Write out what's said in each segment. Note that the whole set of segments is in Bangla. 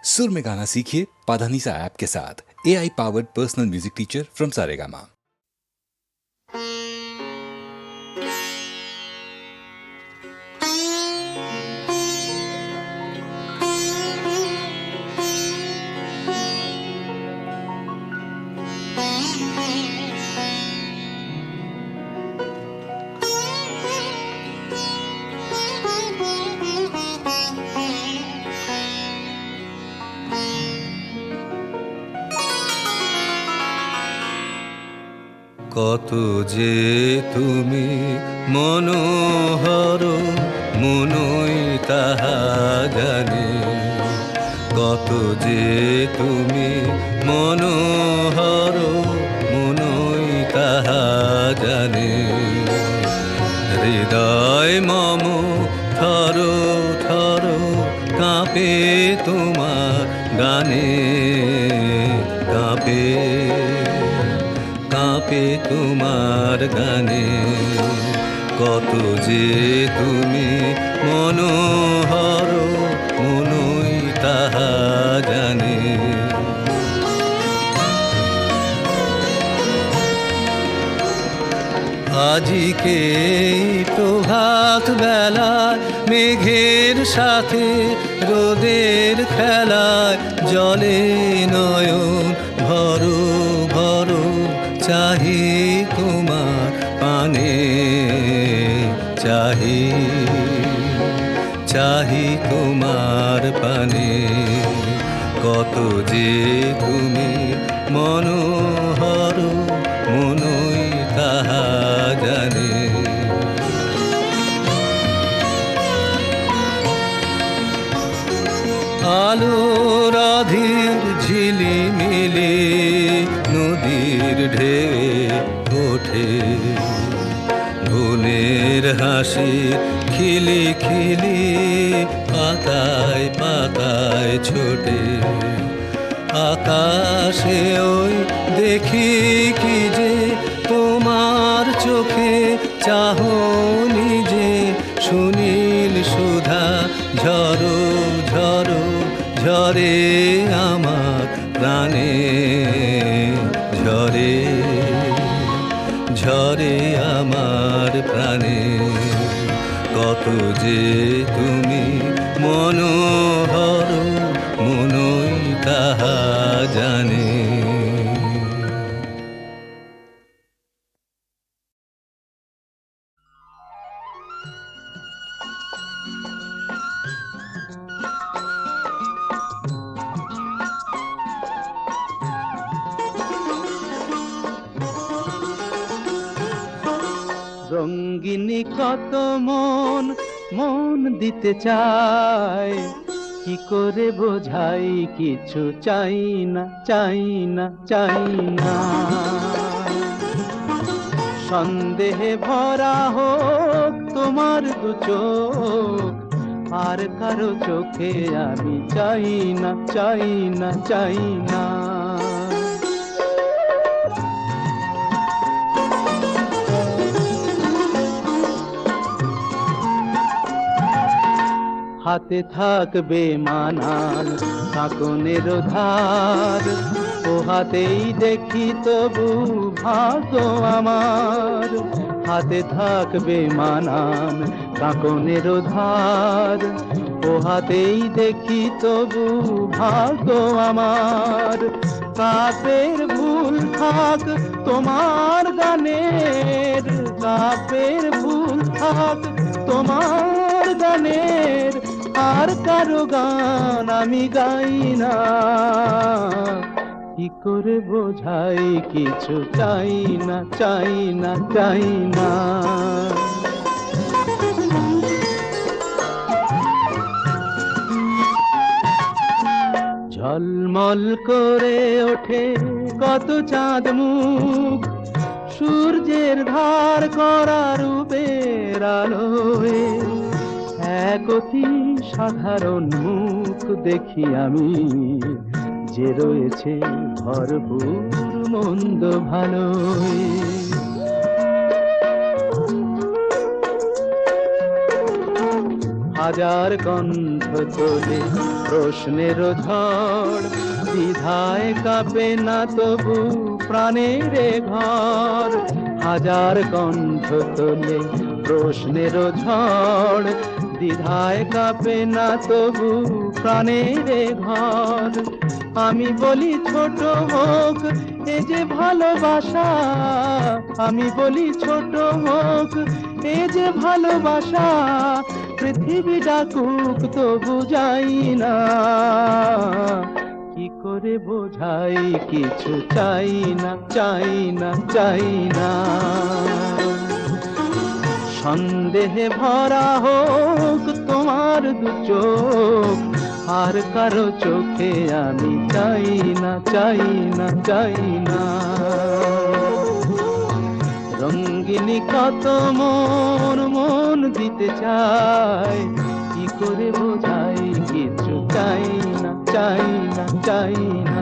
सुर में गाना सीखिए पाधानीसा ऐप के साथ। AI powered personal music teacher from Saregama. কত যে তুমি মনোহর মনই তাহা জানে, কত যে তুমি মনোহর মনই তাহা জানে। হৃদয় মম থর থর কাঁপে তোমার গানে, কাঁপে কাঁপে তোমার গানে। কত যে তুমি মনোহর মনই তাহা জানে। আজিকে প্রভাত বেলায় মেঘের সাথে রোদের খেলায় জলে নয়ন ভরো ভরো চাহি তোমার পানে, চাহি চাহি তোমার পানে। কত যে তুমি মনোহর মনই তাহা জানে। আলোর অধীর ঝিলিমিলি নদীর ঢেউ ওঠে, গুণের হাসি খিলি খিলি পাতায় পাতায় ছোটে। আকাশে ওই দেখি কি যে তোমার চোখে চাহনি যে সুনীল সুধা ঝরো ঝরো ঝরে আমার প্রাণে, ঝরে ঝরে আমার প্রাণে। কত যে তুমি মনোহর মনই তাহা জানে। রঙ্গিনী কত মন মন দিতে চায়, কি করে বোঝাই কিছু চাই না চাই না চাই না। সন্দেহে ভরা হোক তোমার দু চোখ, আর কারো চোখে আমি চাই না চাই না চাই না। হাতে থাকবে মানাল কাকনের ধার, ও হাতেই দেখি তবু ভাগ্য আমার। হাতে থাকবে মানান কাকনের ধার, ও হাতেই দেখি তবু ভাগ্য আমার। কাপের ভুল থাক তোমার গানের, কাপের ভুল থাক তোমার গানের, আর কারো গান আমি গাই না। কি করে বোঝাই কিছু চাই না চাই না চাই না। ঝলমল করে ওঠে কত চাঁদ মুখ, সূর্যের ধার করা রূপের আলোয়। এক অতি সাধারণ মুখ দেখি আমি, যে রয়েছে ভরপুর মন্দ ভালোয়। হাজার কণ্ঠ তোলে প্রশ্নের ঝড়, দ্বিধায় কাঁপে না তবু প্রাণের ঘর। হাজার কণ্ঠ তোলে প্রশ্নের ঝড়, দ্বিধায় কাঁপে না তবু প্রাণের ঘর। আমি বলি ছোট হোক এ যে ভালোবাসা, আমি বলি ছোট হোক এ যে ভালোবাসা, পৃথিবী ডাকুক তবু যাই না। কি করে বোঝাই কিছু চাই না, চাই না, চাই না। সন্দেহে ভরা হোক তোমার দু চোখ, আর কারো চোখে আমি চাই না, চাই না, চাই না। রঙ্গিনী কত মন মন দিতে চায়, কি করে বোঝাই কিছু চাই না, চাই না, চাই না।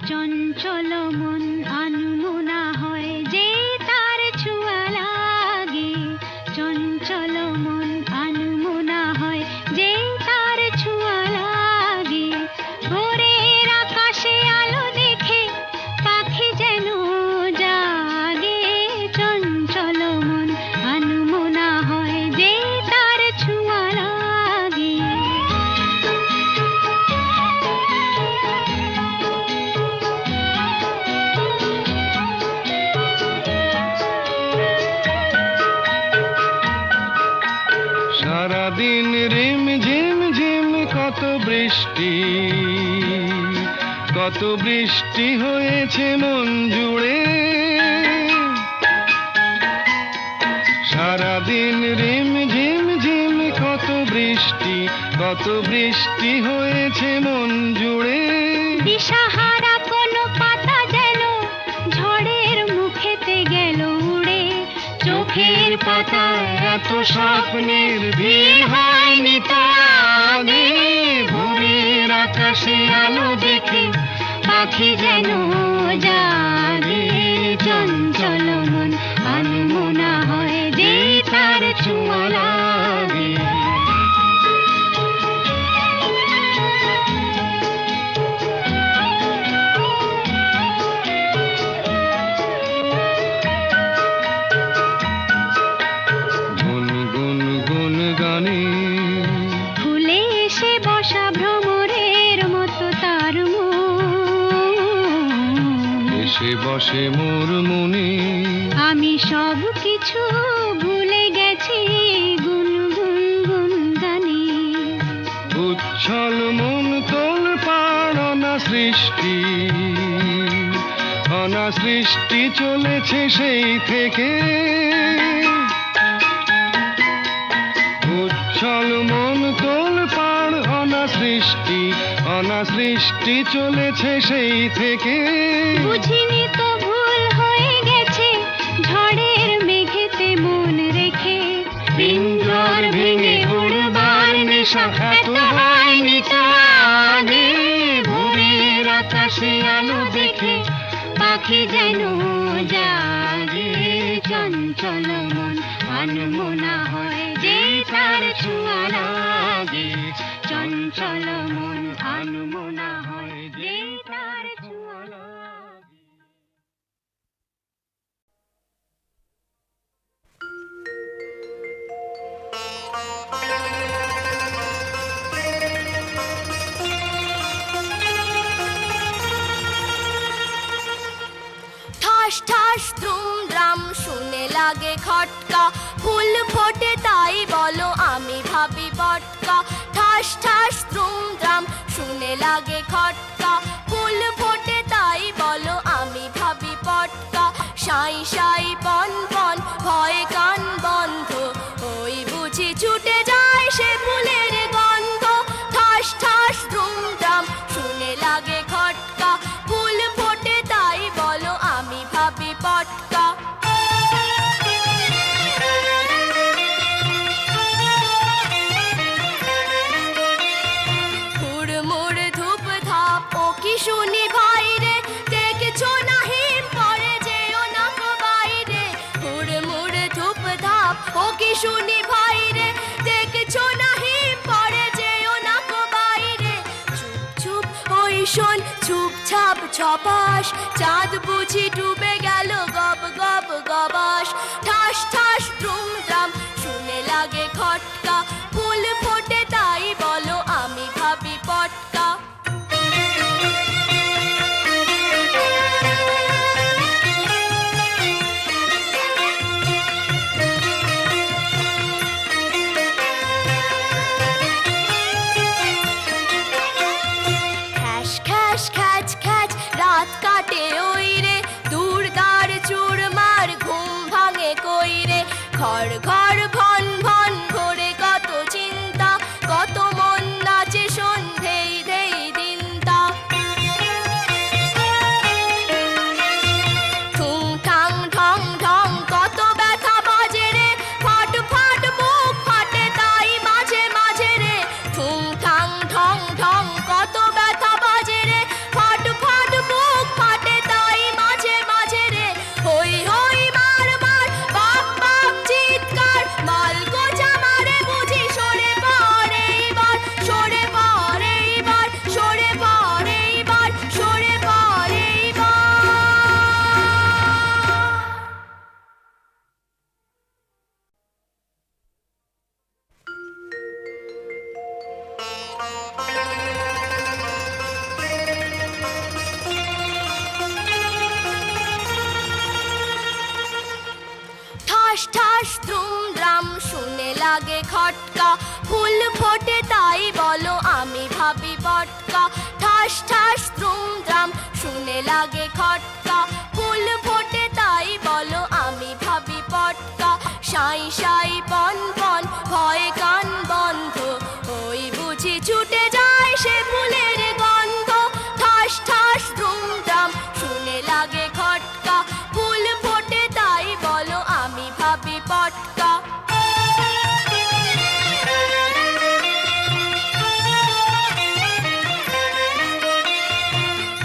চঞ্চল মন আনমনা হয় যে তার ছোঁয়া লাগে, চঞ্চল মন আনমনা হয় যে তার ছোঁয়া লাগে। ভোরের আকাশে আলো দেখে পাখি যেন জাগে, চঞ্চল মন আনমনা হয় যে তার ছোঁয়া লাগে। সারাদিন রিম ঝিম ঝিম কত বৃষ্টি, কত বৃষ্টি হয়েছে মন জুড়ে। সারাদিন রিম ঝিম ঝিম কত বৃষ্টি, কত বৃষ্টি হয়েছে মন জুড়ে। দিশাহারা কোনো পাতা যেন ঝড়ের মুখেতে গেল উড়ে, চোখের পাতায় এত স্বপ্নের ভিড় হয়নি তো আগে। ভোরের আকাশে আলো দেখে পাখি যেন জাগে, চঞ্চল মন আনমনা হয় যে তার ছোঁয়া লাগে। গুনগুন গুন গানে ফুলে এসে বসা ভ্রমরের মতো তার মন, এসে বসে মোর মনে। আমি সব কিছু ভুলে গেছি গুনগুন গুন গানে। উচ্ছল মন তোল পাড় অনা সৃষ্টি, অনা সৃষ্টি চলেছে সেই থেকে। উচ্ছল মন তোল পাড় অনা সৃষ্টি, অনাসৃষ্টি চলেছে সেই থেকে। বুঝিনি তো ভুল হয়ে গেছে ঝড়ের মেঘেতে মন রেখে। পিঞ্জর ভেঙে উড়বার নেশা এত হয়নি তো আগে। ভোরের আকাশে আলো দেখে পাখি যেন জাগে। চঞ্চল মন আনমনা হয় যে তার ছোঁয়া লাগে। চঞ্চল মন আনমনা হয় যে তার ছোঁয়া লাগে। ঠাস ঠাস দ্রুম দ্রাম শুনে লাগে খটকা। ফুল ফোটে তাই বলো আমি ভাবি পটকা। ঠাস ঠাস দ্রুম দ্রাম শুনে লাগে খটকা। ফুল ফোটে তাই বলো আমি ভাবি পটকা। সাই সাই পন পন ভয়ে কান বন্ধ, ওই বুঝি ছুটে যায় সে ফুলের গন্ধ। ঠাস ঠাস দ্রুম দ্রাম শুনে লাগে খটকা। ফুল ফোটে তাই বলো আমি ভাবি পটকা। হুড়মুড় ধূপ ধাপ ও কি শুনি ভাই রে, দেখছো না হিম পড়ে যেও না গো বাইরে। হুড়মুড় ধূপ ধাপ ও কি শুনি ভাই রে, দেখছো না হিম পড়ে যেও না গো বাইরে। চুপ চুপ ওই শোন চুপচাপ ছপাস, চাঁদ বুঝি ডুবে গেল গব গব গবাস। ঠাস ঠাস দ্রুম দ্রাম শুনে লাগে খটকা। ফুল ফোটে তাই বলো আমি ভাবি পটকা। খ্যাস খ্যাস খ্যাচ খ্যাচ রাত কাটে ওই রে, দূর দার চুরমার ঘুম ভাঙে কই রে। ঘর ঘর ভন ভন ঘোরে কত চিন্তা, কত মন নাচে সন্ধেই ধেই দিনটা। ঠুং ঠাং ঢং ঢং কত ব্যথা বাজে রে, ফাট ফাট বুক ফাটে তাই মাঝে মাঝে রে। ঠুং ঠাং ঢং ঢং কত ব্যথা বাজে রে, ফাট ফাট বুক ফাটে তাই মাঝে মাঝে রে। হই হই মার মার বাপ বাপ চিৎকার, মাল গোজা মারে বুঝি সরে পড়ে এইবার। সরে পড়ে এইবার, সরে পড়ে এইবার, সরে পড়ে এইবার। ঠাস ঠাস দ্রুম দ্রাম শুনে লাগে খটকা। ফুল ফোটে তাই বলো আমি ভাবি পটকা। ঠাস ঠাস দ্রুম দ্রাম শুনে লাগে খটকা। ফুল ফোটে তাই বলো আমি ভাবি পটকা। সাই সাই পন পন ভয়ে কান বন্ধ, ওই বুঝি ছুটে যায় সে ফুলের গন্ধ। ঠাস ঠাস দ্রুম দ্রাম শুনে লাগে খটকা। ফুল ফোটে তাই বলো আমি ভাবি পটকা।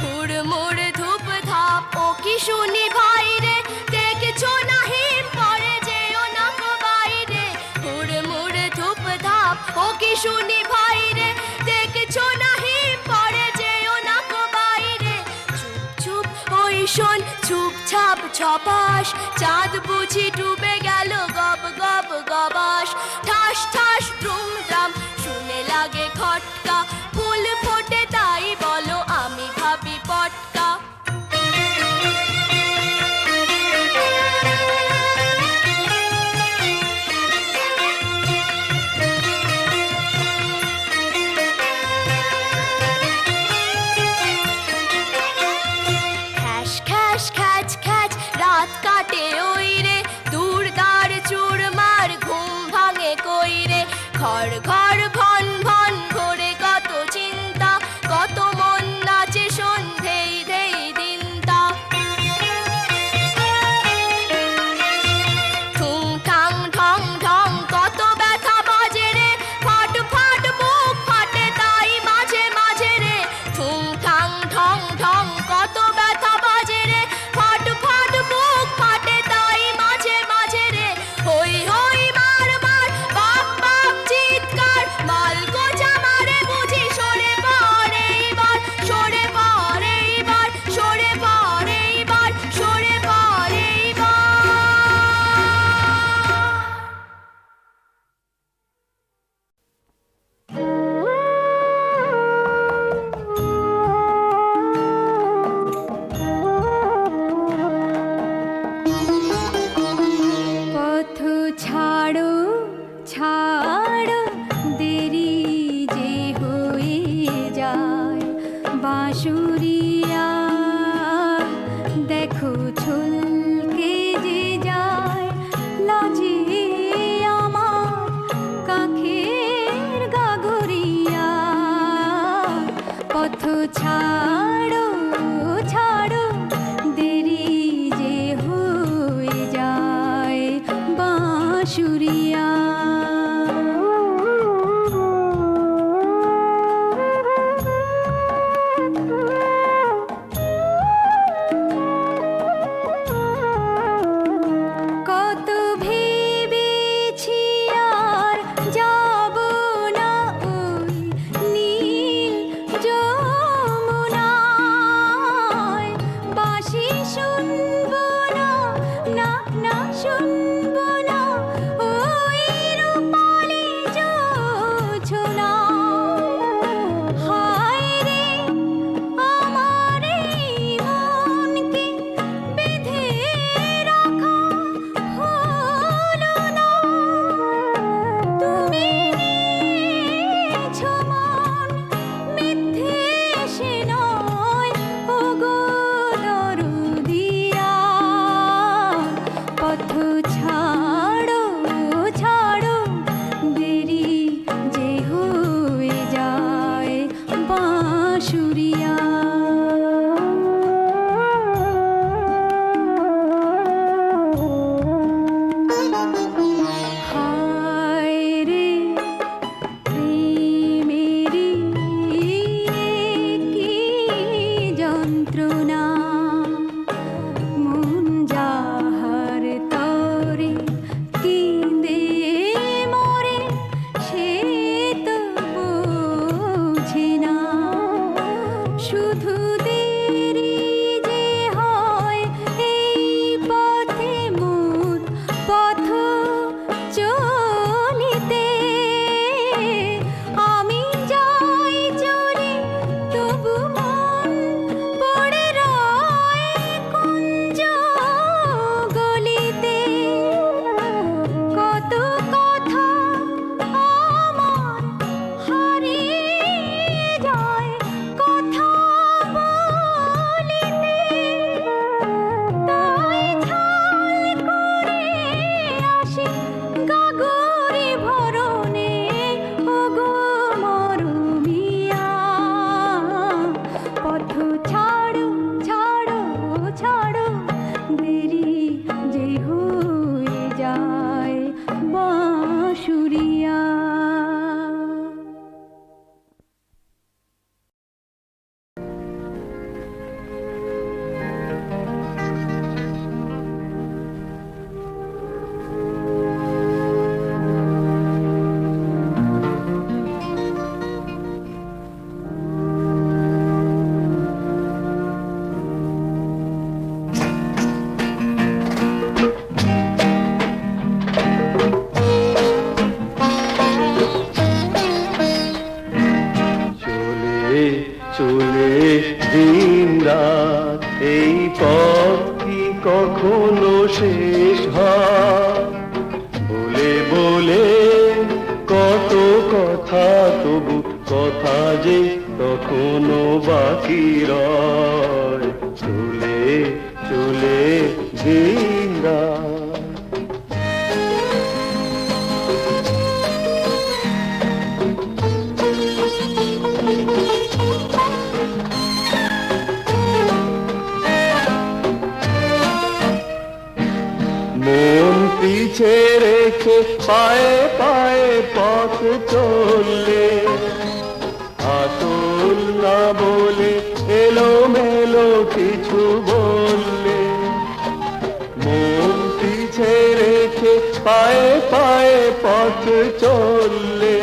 হুড়মুড় ধূপ ধাপ ও কি শুনি ভাই রে, দেখছো না হিম পড়ে যেও না গো বাইরে। হুড়মুড় ধূপ ধাপ ও কি শুনি ভাই রে, দেখছো না হিম পড়ে যেও না গো বাইরে। চুপ চুপ ওই শোন চুপচাপ ছপাস, চাঁদ বুঝি ডুবে গেল গব গব গবাস। ঠাস ঠাস দ্রুম দ্রাম শুনে লাগে খটকা। ফুল ফোটে তাই বলো আমি ভাবি পটকা। খ্যাস খ্যাস খ্যাচ খ্যাচ রাত কাটে ওই রে, দূর দার চুরমার ঘুম ভাঙে কই রে। ঘর ঘর কখনো শেষ হয় বলে বলে কত কথা, তবু কথা যে তখনো বাকি রয়। চলে চলে দিন রাত, মন পিছে রেখে পায়ে পায়ে পথ চললে, আসল না বলে এলো মেলো কিছু বললে। মন পিছে রেখে পায়ে পায়ে পথ চললে,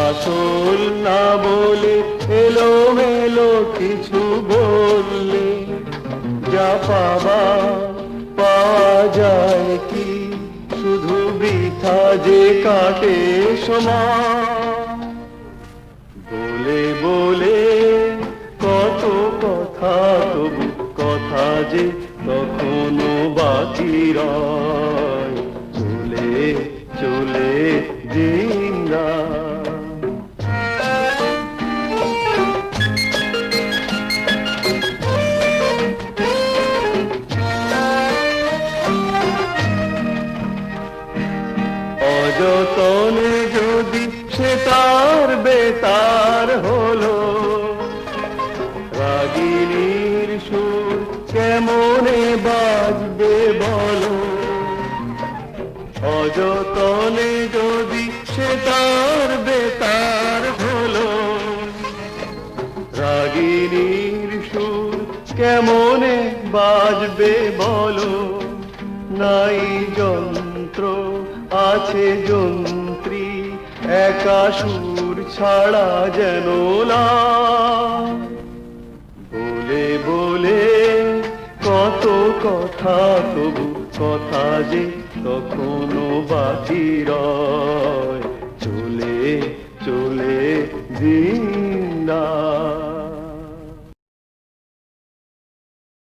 আসল না বলে এলো মেলো কিছু বললে। যা পাবা পাওয়া যায় কি, শুধু বৃথা যে কাটে সময়। বলে বলে কত কথা, তবু কথা যে তখনো বাকি রয়। চলে চলে দিন রাত, অযতনে যদি সে তার বেতার হলো, রাগিনীর সুর কেমনে বাজবে বলো। অযতনে যদি সে তার বেতার হলো, রাগিনীর সুর কেমনে বাজবে বলো। নাই যন্ত্র আছে যন্ত্রী, একা সুর ছাড়া যেন না। বলে বলে কত কথা, তবু কথা যে তখনো বাকি রয়। চলে চলে দিন রাত।